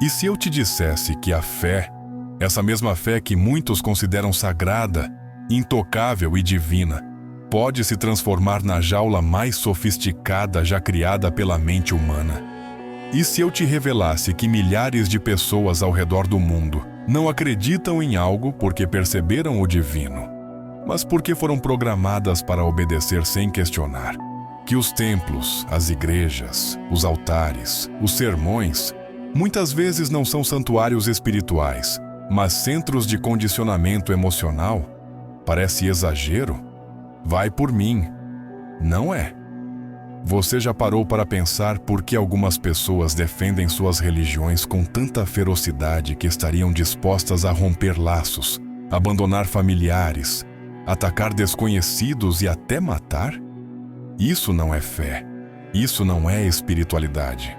E se eu te dissesse que a fé, essa mesma fé que muitos consideram sagrada, intocável e divina, pode se transformar na jaula mais sofisticada já criada pela mente humana? E se eu te revelasse que milhares de pessoas ao redor do mundo não acreditam em algo porque perceberam o divino, mas porque foram programadas para obedecer sem questionar? Que os templos, as igrejas, os altares, os sermões, muitas vezes não são santuários espirituais, mas centros de condicionamento emocional? Parece exagero? Vai por mim. Não é. Você já parou para pensar por que algumas pessoas defendem suas religiões com tanta ferocidade que estariam dispostas a romper laços, abandonar familiares, atacar desconhecidos e até matar? Isso não é fé. Isso não é espiritualidade.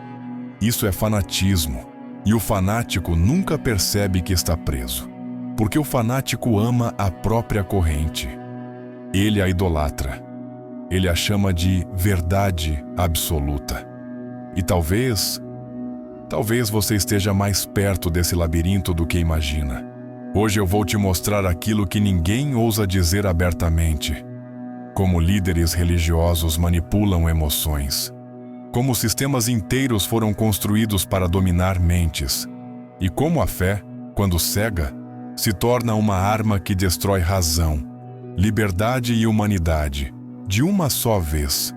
Isso é fanatismo. E o fanático nunca percebe que está preso, porque o fanático ama a própria corrente. Ele a idolatra. Ele a chama de verdade absoluta. E talvez você esteja mais perto desse labirinto do que imagina. Hoje eu vou te mostrar aquilo que ninguém ousa dizer abertamente. Como líderes religiosos manipulam emoções. Como sistemas inteiros foram construídos para dominar mentes. E como a fé, quando cega, se torna uma arma que destrói razão, liberdade e humanidade, de uma só vez.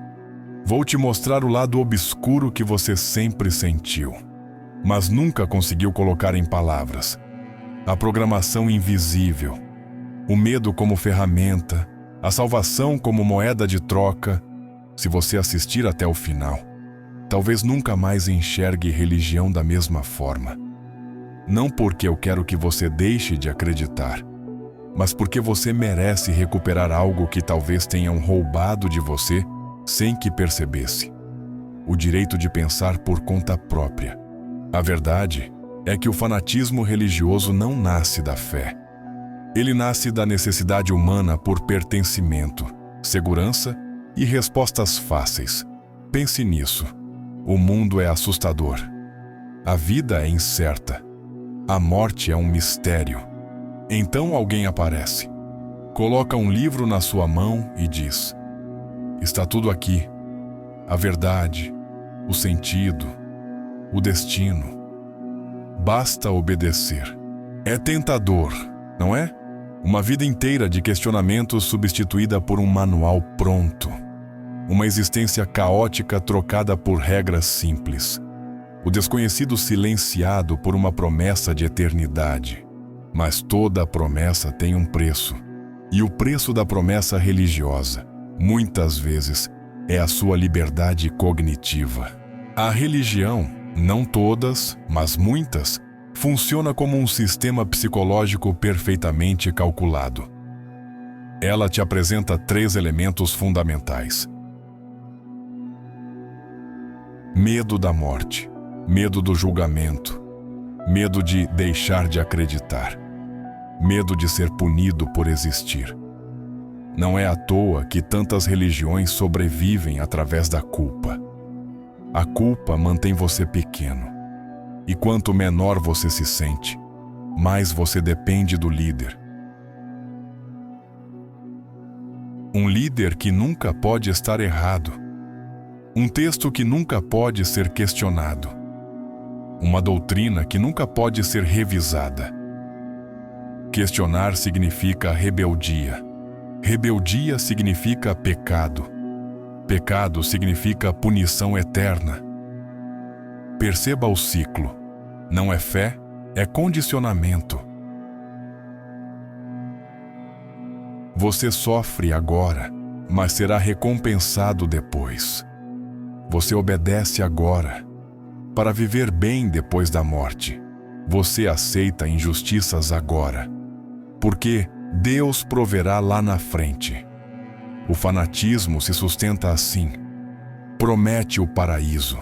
Vou te mostrar o lado obscuro que você sempre sentiu, mas nunca conseguiu colocar em palavras. A programação invisível, o medo como ferramenta, a salvação como moeda de troca. Se você assistir até o final, talvez nunca mais enxergue religião da mesma forma. Não porque eu quero que você deixe de acreditar, mas porque você merece recuperar algo que talvez tenham roubado de você sem que percebesse. O direito de pensar por conta própria. A verdade é que o fanatismo religioso não nasce da fé. Ele nasce da necessidade humana por pertencimento, segurança e respostas fáceis. Pense nisso. O mundo é assustador. A vida é incerta. A morte é um mistério. Então alguém aparece, coloca um livro na sua mão e diz: está tudo aqui. A verdade, o sentido, o destino. Basta obedecer. É tentador, não é? Uma vida inteira de questionamentos substituída por um manual pronto. Uma existência caótica trocada por regras simples. O desconhecido silenciado por uma promessa de eternidade. Mas toda promessa tem um preço. E o preço da promessa religiosa, muitas vezes, é a sua liberdade cognitiva. A religião, não todas, mas muitas, funciona como um sistema psicológico perfeitamente calculado. Ela te apresenta 3 elementos fundamentais. Medo da morte, medo do julgamento, medo de deixar de acreditar, medo de ser punido por existir. Não é à toa que tantas religiões sobrevivem através da culpa. A culpa mantém você pequeno. E quanto menor você se sente, mais você depende do líder. Um líder que nunca pode estar errado. Um texto que nunca pode ser questionado. Uma doutrina que nunca pode ser revisada. Questionar significa rebeldia. Rebeldia significa pecado. Pecado significa punição eterna. Perceba o ciclo. Não é fé, é condicionamento. Você sofre agora, mas será recompensado depois. Você obedece agora, para viver bem depois da morte. Você aceita injustiças agora, porque Deus proverá lá na frente. O fanatismo se sustenta assim. Promete o paraíso,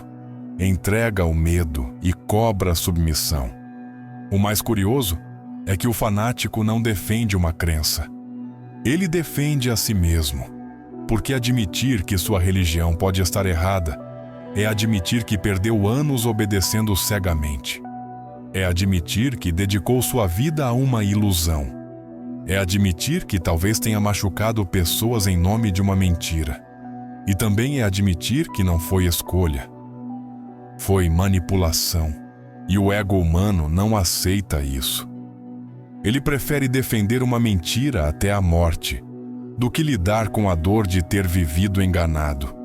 entrega o medo e cobra a submissão. O mais curioso é que o fanático não defende uma crença. Ele defende a si mesmo, porque admitir que sua religião pode estar errada é admitir que perdeu anos obedecendo cegamente. É admitir que dedicou sua vida a uma ilusão. É admitir que talvez tenha machucado pessoas em nome de uma mentira. E também é admitir que não foi escolha. Foi manipulação. E o ego humano não aceita isso. Ele prefere defender uma mentira até a morte, do que lidar com a dor de ter vivido enganado.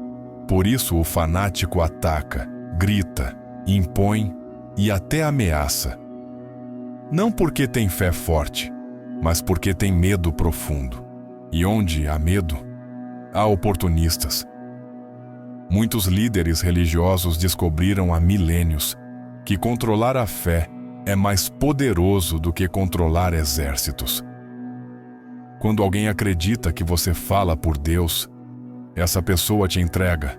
Por isso o fanático ataca, grita, impõe e até ameaça. Não porque tem fé forte, mas porque tem medo profundo. E onde há medo, há oportunistas. Muitos líderes religiosos descobriram há milênios que controlar a fé é mais poderoso do que controlar exércitos. Quando alguém acredita que você fala por Deus, essa pessoa te entrega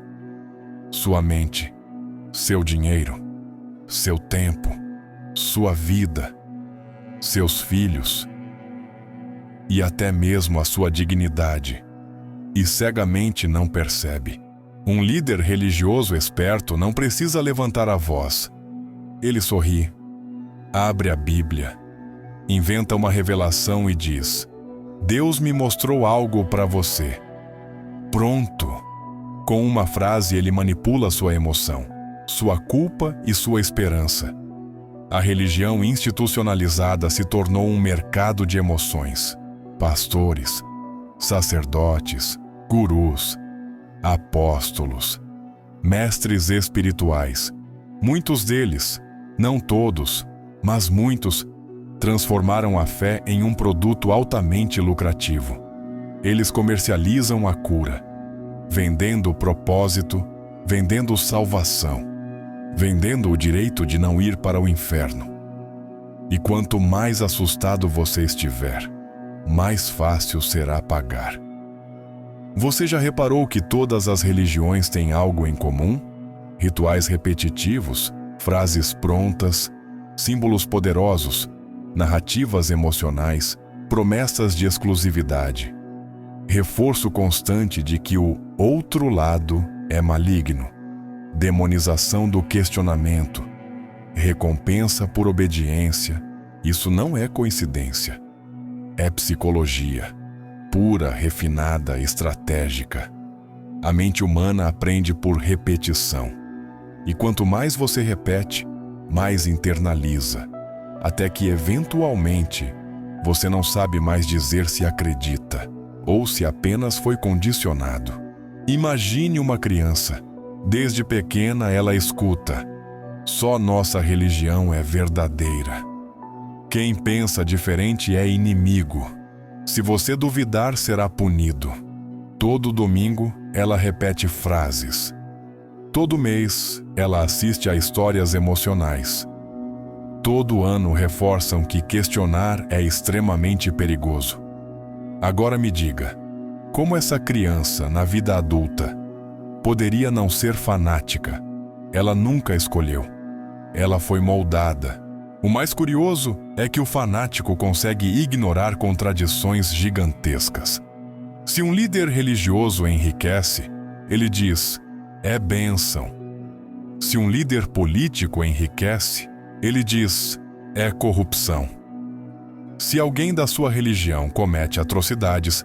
sua mente, seu dinheiro, seu tempo, sua vida, seus filhos e até mesmo a sua dignidade, e cegamente não percebe. Um líder religioso esperto não precisa levantar a voz. Ele sorri, abre a Bíblia, inventa uma revelação e diz: Deus me mostrou algo para você. Pronto! Com uma frase ele manipula sua emoção, sua culpa e sua esperança. A religião institucionalizada se tornou um mercado de emoções. Pastores, sacerdotes, gurus, apóstolos, mestres espirituais. Muitos deles, não todos, mas muitos, transformaram a fé em um produto altamente lucrativo. Eles comercializam a cura, vendendo o propósito, vendendo salvação, vendendo o direito de não ir para o inferno. E quanto mais assustado você estiver, mais fácil será pagar. Você já reparou que todas as religiões têm algo em comum? Rituais repetitivos, frases prontas, símbolos poderosos, narrativas emocionais, promessas de exclusividade, reforço constante de que o outro lado é maligno, demonização do questionamento, recompensa por obediência. Isso não é coincidência. É psicologia, pura, refinada, estratégica. A mente humana aprende por repetição. E quanto mais você repete, mais internaliza, até que, eventualmente, você não sabe mais dizer se acredita ou se apenas foi condicionado. Imagine uma criança. Desde pequena ela escuta: só nossa religião é verdadeira. Quem pensa diferente é inimigo. Se você duvidar, será punido. Todo domingo ela repete frases. Todo mês ela assiste a histórias emocionais. Todo ano reforçam que questionar é extremamente perigoso. Agora me diga, como essa criança, na vida adulta, poderia não ser fanática? Ela nunca escolheu. Ela foi moldada. O mais curioso é que o fanático consegue ignorar contradições gigantescas. Se um líder religioso enriquece, ele diz: é bênção. Se um líder político enriquece, ele diz: é corrupção. Se alguém da sua religião comete atrocidades,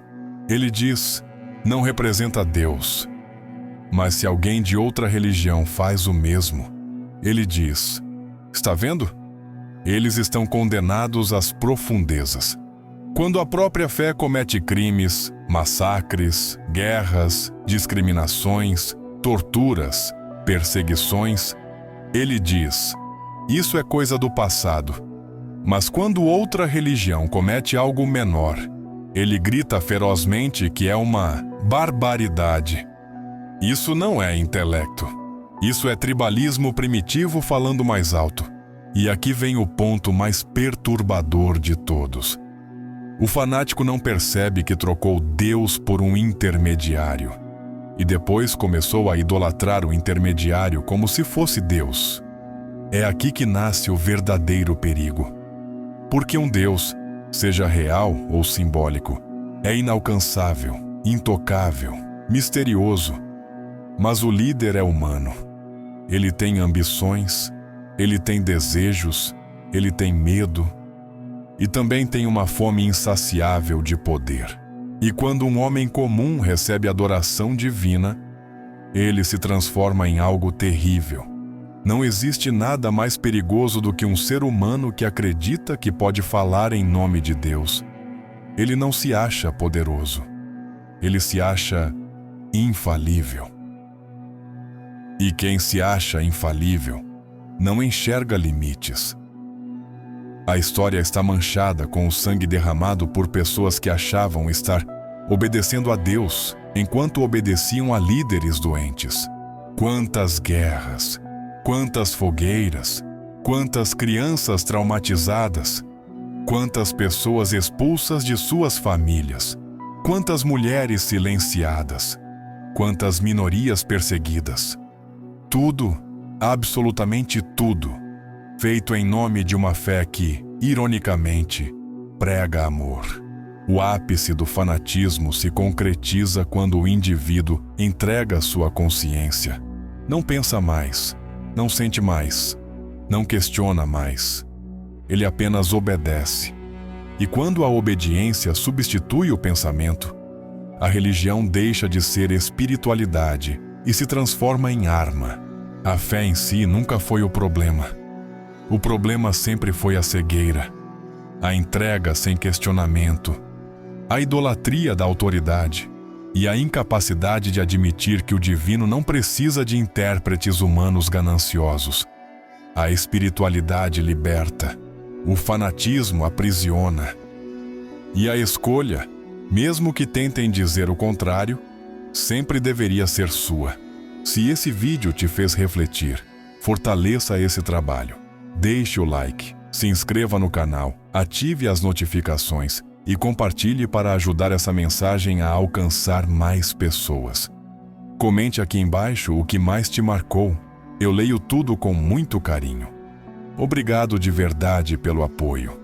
ele diz: não representa Deus. Mas se alguém de outra religião faz o mesmo, ele diz: está vendo? Eles estão condenados às profundezas. Quando a própria fé comete crimes, massacres, guerras, discriminações, torturas, perseguições, ele diz: isso é coisa do passado. Mas quando outra religião comete algo menor, ele grita ferozmente que é uma barbaridade. Isso não é intelecto. Isso é tribalismo primitivo falando mais alto. E aqui vem o ponto mais perturbador de todos. O fanático não percebe que trocou Deus por um intermediário. E depois começou a idolatrar o intermediário como se fosse Deus. É aqui que nasce o verdadeiro perigo. Porque um Deus, seja real ou simbólico, é inalcançável, intocável, misterioso. Mas o líder é humano. Ele tem ambições, ele tem desejos, ele tem medo e também tem uma fome insaciável de poder. E quando um homem comum recebe adoração divina, ele se transforma em algo terrível. Não existe nada mais perigoso do que um ser humano que acredita que pode falar em nome de Deus. Ele não se acha poderoso. Ele se acha infalível. E quem se acha infalível não enxerga limites. A história está manchada com o sangue derramado por pessoas que achavam estar obedecendo a Deus enquanto obedeciam a líderes doentes. Quantas guerras, quantas fogueiras, quantas crianças traumatizadas, quantas pessoas expulsas de suas famílias, quantas mulheres silenciadas, quantas minorias perseguidas. Tudo, absolutamente tudo, feito em nome de uma fé que, ironicamente, prega amor. O ápice do fanatismo se concretiza quando o indivíduo entrega sua consciência. Não pensa mais, não sente mais, não questiona mais. Ele apenas obedece. E quando a obediência substitui o pensamento, a religião deixa de ser espiritualidade e se transforma em arma. A fé em si nunca foi o problema. O problema sempre foi a cegueira, a entrega sem questionamento, a idolatria da autoridade e a incapacidade de admitir que o divino não precisa de intérpretes humanos gananciosos. A espiritualidade liberta, o fanatismo aprisiona. E a escolha, mesmo que tentem dizer o contrário, sempre deveria ser sua. Se esse vídeo te fez refletir, fortaleça esse trabalho. Deixe o like, se inscreva no canal, ative as notificações e compartilhe para ajudar essa mensagem a alcançar mais pessoas. Comente aqui embaixo o que mais te marcou. Eu leio tudo com muito carinho. Obrigado de verdade pelo apoio.